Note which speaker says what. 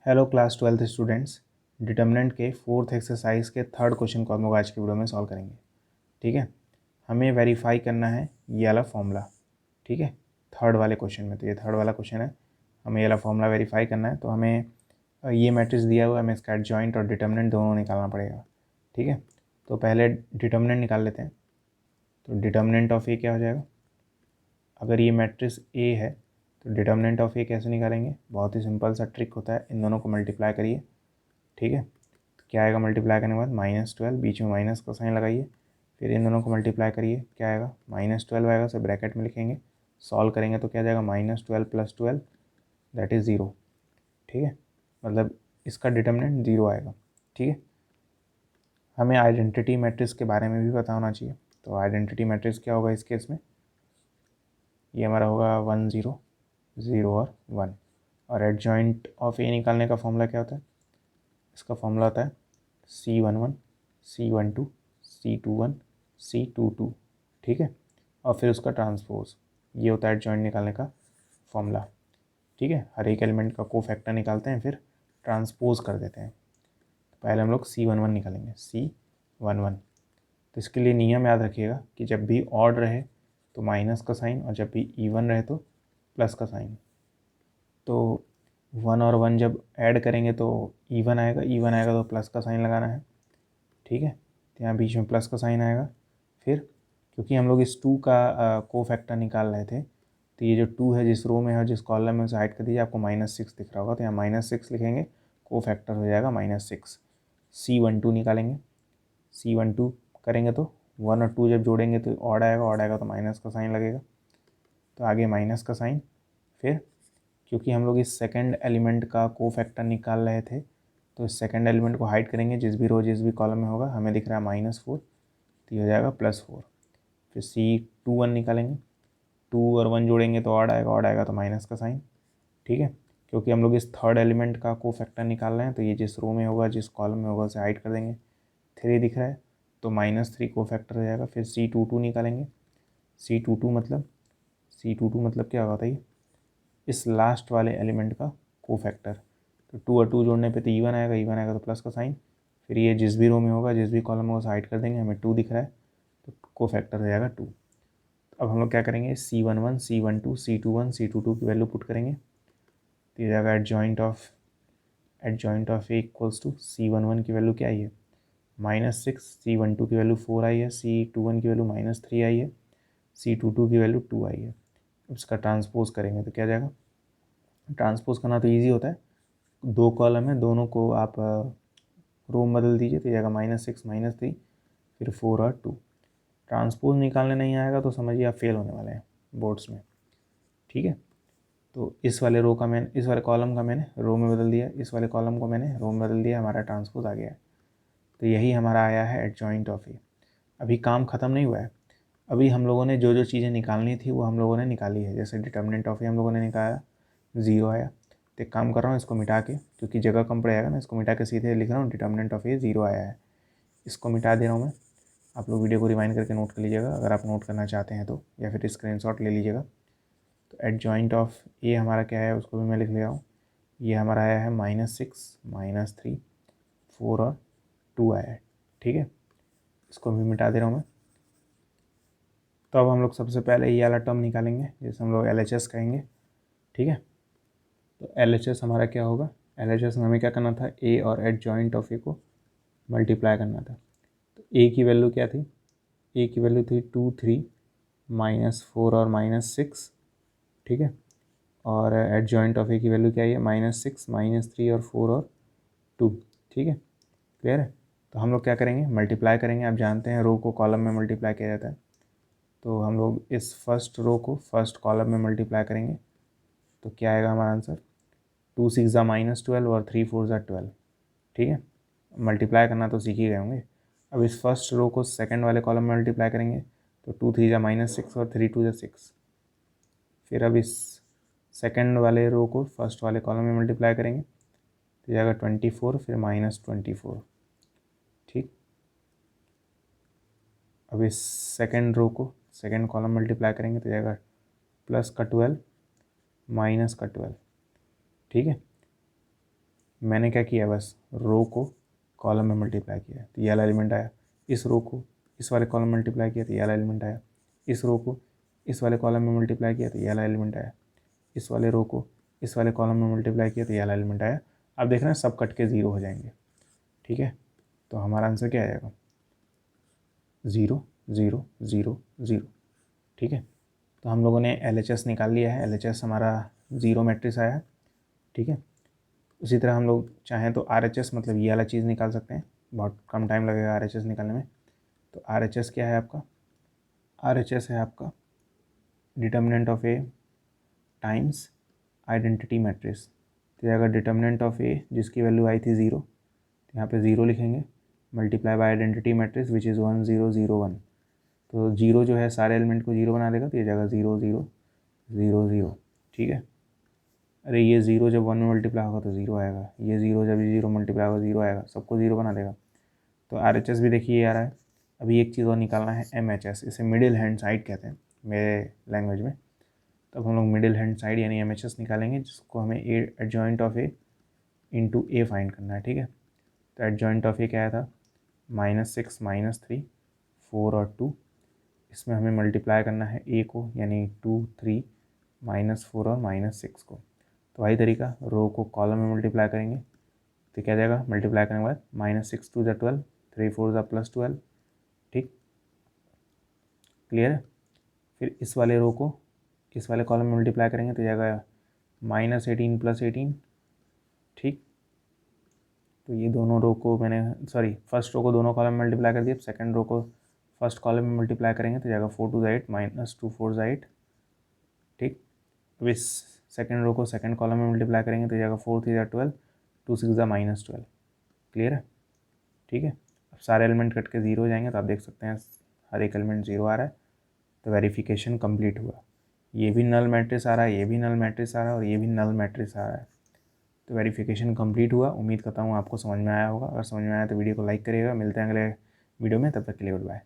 Speaker 1: Hello class 12th students. Determinant के fourth exercise के third question को हम लोग आज की वीडियो में सॉल्व करेंगे। ठीक है, हमें वेरीफाई करना है ये वाला फॉर्मूला। ठीक है, थर्ड वाले क्वेश्चन में, तो ये थर्ड वाला क्वेश्चन है, हमें ये वाला फॉर्मूला वेरीफाई करना है। तो हमें ये मैट्रिक्स दिया हुआ है, हमें इसका एडजॉइंट और डिटर्मिनेंट दोनों निकालना पड़ेगा। ठीक है, तो पहले डिटर्मिनेंट निकाल लेते हैं। तो डिटर्मिनेंट ऑफ ए क्या हो जाएगा, अगर ये मैट्रिक्स ए है तो डिटर्मिनेंट ऑफ ए कैसे निकालेंगे, बहुत ही सिंपल सा ट्रिक होता है, इन दोनों को मल्टीप्लाई करिए। ठीक है, तो क्या आएगा, मल्टीप्लाई करने के बाद -12, बीच में माइनस का साइन लगाइए, फिर इन दोनों को मल्टीप्लाई करिए, क्या आएगा -12 आएगा, उसे ब्रैकेट में लिखेंगे, सॉल्व करेंगे तो क्या जाएगा -12 + 12 दैट इज़ 0। ठीक है, मतलब इसका डिटर्मिनेंट 0 आएगा। ठीक है, हमें आइडेंटिटी मैट्रिक्स के बारे में भी पता होना चाहिए। तो आइडेंटिटी मैट्रिक्स क्या होगा इस केस में, ये हमारा होगा 1 0 0 और 1। और एडजॉइंट ऑफ ए निकालने का फॉर्मूला क्या होता है, इसका फॉर्मूला होता है C11 C12 C21 C22। ठीक है, और फिर उसका ट्रांसपोज, ये होता है एडजॉइंट निकालने का फॉर्मूला। ठीक है, हर एक एलिमेंट का कोफैक्टर निकालते हैं, फिर ट्रांसपोज कर देते हैं। तो पहले हम लोग C11 निकालेंगे, C11। तो इसके लिए नियम याद रखिएगा कि जब भी ऑड रहे तो माइनस का साइन, और जब भी इवन रहे तो प्लस का साइन। तो 1 और 1 जब ऐड करेंगे तो इवन आएगा, इवन आएगा तो प्लस का साइन लगाना है। ठीक है, तो यहाँ बीच में प्लस का साइन आएगा। फिर क्योंकि हम लोग इस 2 का कोफैक्टर निकाल रहे थे, तो ये जो 2 है जिस रो में है और जिस कॉलम में उसे हाइड कर दीजिए, आपको -6 दिख रहा होगा, तो यहाँ -6 लिखेंगे, कोफैक्टर हो जाएगा -6। C12 निकालेंगे, C12 करेंगे तो 1 और 2 जब जोड़ेंगे तो ऑड आएगा, ऑड आएगा तो माइनस का साइन लगेगा, तो आगे माइनस का साइन। फिर क्योंकि हम लोग इस सेकंड एलिमेंट का कोफैक्टर निकाल रहे थे, तो इस सेकंड एलिमेंट को हाइड करेंगे, जिस भी रो जिस भी कॉलम में होगा, हमें दिख रहा है -4, तो ये हो जाएगा +4। फिर C21 निकालेंगे, 2 और 1 जोड़ेंगे तो ऑड आएगा, ऑड आएगा तो माइनस का साइन। ठीक है, क्योंकि हम लोग इस थर्ड एलिमेंट का कोफैक्टर निकाल रहे हैं, तो ये जिस रो में होगा जिस कॉलम में होगा उसे हाइड कर देंगे। 3 दिख रहा है तो -3 कोफैक्टर हो जाएगा। फिर C22 निकालेंगे, C22 मतलब क्या होगा बताइए, इस लास्ट वाले एलिमेंट का कोफैक्टर। तो 2 और 2 जोड़ने पे तो इवन आएगा, इवन आएगा तो प्लस का साइन। फिर ये जिस भी रो में होगा जिस भी कॉलम में होगा साइड कर देंगे, हमें 2 दिख रहा है तो कोफैक्टर हो जाएगा 2। अब हम लोग क्या करेंगे, C11 C12 C21 C22 की वैल्यू पुट करेंगे, तो ये जाएगा adjoint of A equals to C11 की वैल्यू क्या आई है -6, C12 की वैल्यू 4 आई है, C21 की वैल्यू -3 आई है, C22 की वैल्यू 2 आई है। इसका ट्रांसपोज करेंगे तो क्या जाएगा, ट्रांसपोज करना तो ईजी होता है, 2 कॉलम है दोनों को आप रो में बदल दीजिए, तो जाएगा -6 -3 फिर 4 और 2। ट्रांसपोज निकालने नहीं आएगा तो समझिए आप फेल होने वाले हैं बोर्ड्स में। ठीक है, तो इस वाले रो का मैंने, इस वाले कॉलम का मैंने रो में बदल दिया, इस वाले कॉलम को मैंने रो में बदल दिया, हमारा ट्रांसपोज आ गया है। तो यही हमारा आया है एडजॉइंट ऑफ ए। अभी काम ख़त्म नहीं हुआ है, अभी हम लोगों ने जो जो चीज़ें निकालनी थी वो हम लोगों ने निकाली है। जैसे डिटर्मिनेंट ऑफ ए हम लोगों ने निकाला, 0 आया। तो एक काम कर रहा हूँ, इसको मिटा के, क्योंकि जगह कम पड़ेगा ना, इसको मिटा के सीधे लिख रहा हूँ डिटर्मिनेंट ऑफ ए 0 आया है, इसको मिटा दे रहा हूँ मैं। आप लोग वीडियो को रिवाइंड करके नोट कर लीजिएगा अगर आप नोट करना चाहते हैं तो, या फिर स्क्रीनशॉट ले लीजिएगा। तो एडजॉइंट ऑफ ए हमारा क्या है उसको भी मैं लिख ले रहा हूँ। ये हमारा आया है -6 -3 4 और 2 आया है। ठीक है, इसको भी मिटा दे रहा हूँ मैं। तो अब हम लोग सबसे पहले ये वाला टर्म निकालेंगे, जैसे हम लोग LHS कहेंगे। ठीक है, तो LHS हमारा क्या होगा, LHS में हमें क्या करना था, ए और एडजॉइंट ऑफ ए को मल्टीप्लाई करना था। तो ए की वैल्यू क्या थी, ए की वैल्यू थी 2 3 -4 और -6। ठीक है, और एडजॉइंट ऑफ ए की वैल्यू क्या है, -6 -3 और 4 और 2। ठीक है, क्लियर है। तो हम लोग क्या करेंगे, मल्टीप्लाई करेंगे। आप जानते हैं रो को कॉलम में मल्टीप्लाई किया जाता है, तो हम लोग इस फर्स्ट रो को फर्स्ट कॉलम में मल्टीप्लाई करेंगे, तो क्या आएगा हमारा आंसर, 2 6 ज़ा -12 और 3 4 ज़ा 12। ठीक है, मल्टीप्लाई करना तो सीख ही गए होंगे। अब इस फर्स्ट रो को सेकंड वाले कॉलम में मल्टीप्लाई करेंगे, तो 2 3 ज़ा -6 और 3 2 ज़ा 6। फिर अब इस सेकंड वाले रो को फर्स्ट वाले कॉलम में मल्टीप्लाई करेंगे, तो जाएगा 24 फिर -24। ठीक, अब इस सेकंड रो को सेकंड कॉलम मल्टीप्लाई करेंगे, तो जाएगा +12 -12। ठीक है, मैंने क्या किया, बस रो को कॉलम में मल्टीप्लाई किया तो ये वाला एलिमेंट आया, इस रो को इस वाले कॉलम में मल्टीप्लाई किया तो ये वाला एलिमेंट आया, इस रो को इस वाले कॉलम में मल्टीप्लाई किया तो ये वाला एलिमेंट आया, इस वाले रो को इस वाले कॉलम में मल्टीप्लाई किया तो ये वाला एलिमेंट आया। अब देख रहे हैं सब कट के 0 हो जाएंगे, ठीक है। तो हमारा आंसर क्या आएगा, 0 0 0 0, ठीक है। तो हम लोगों ने LHS निकाल लिया है, LHS हमारा 0 मैट्रिक्स आया है, ठीक है। उसी तरह हम लोग चाहें तो RHS मतलब ये वाला चीज़ निकाल सकते हैं, बहुत कम टाइम लगेगा RHS निकालने में। तो RHS क्या है आपका, RHS है आपका determinant of A times identity matrix. तो अगर डिटर्मिनेंट ऑफ ए जिसकी वैल्यू आई थी 0, तो यहाँ पे 0 लिखेंगे, multiply by identity matrix which is 1 0 0 1। तो 0 जो है सारे एलिमेंट को 0 बना देगा, तो ये जगह 0 0 0 0, ठीक है। अरे ये 0 जब 1 में मल्टीप्लाई होगा तो 0 आएगा, ये 0 जब 0 मल्टीप्लाई होगा 0 आएगा, सबको 0 बना देगा। तो RHS भी देखिए ये आ रहा है। अभी एक चीज़ और निकालना है MHS, इसे मिडिल हैंड साइड कहते हैं मेरे लैंग्वेज में। तब हम लोग मिडिल हैंड साइड यानी MHS निकालेंगे, जिसको हमें adjoint of A into A find करना है, ठीक है। तो एडजॉइंट ऑफ ए क्या आया था, -6 -3 4 और 2। इसमें हमें मल्टीप्लाई करना है ए को यानी 2 3 -4 और -6 को। तो वही तरीका, रो को कॉलम में मल्टीप्लाई करेंगे तो क्या जाएगा, मल्टीप्लाई करने के बाद -6 2 12, 3 4 +12, ठीक, क्लियर है। फिर इस वाले रो को इस वाले कॉलम में मल्टीप्लाई करेंगे तो जाएगा -18 + 18, ठीक। तो ये दोनों रो को मैंने फर्स्ट रो को दोनों कॉलम में मल्टीप्लाई कर दिया, सेकंड रो को फर्स्ट कॉलम में मल्टीप्लाई करेंगे तो जाएगा 4 2 8 -2 4 8, ठीक। अब इस सेकंड रो को सेकंड कॉलम में मल्टीप्लाई करेंगे तो जाएगा 4 3 12, 2 6 -12, क्लियर है, ठीक है। अब सारे एलिमेंट कट के 0 हो जाएंगे, तो आप देख सकते हैं हर एक एलिमेंट 0 आ रहा है। तो वेरिफिकेशन कंप्लीट हुआ, ये भी नल मैट्रिक्स आ रहा है, ये भी नल मैट्रिक्स आ रहा है और ये भी नल मैट्रिक्स आ रहा है। तो वेरिफिकेशन कंप्लीट हुआ। उम्मीद करता हूँ आपको समझ में आया होगा। अगर समझ में आया तो वीडियो को लाइक करिएगा। मिलते हैं अगले वीडियो में, तब तक के लिए गुड बाय।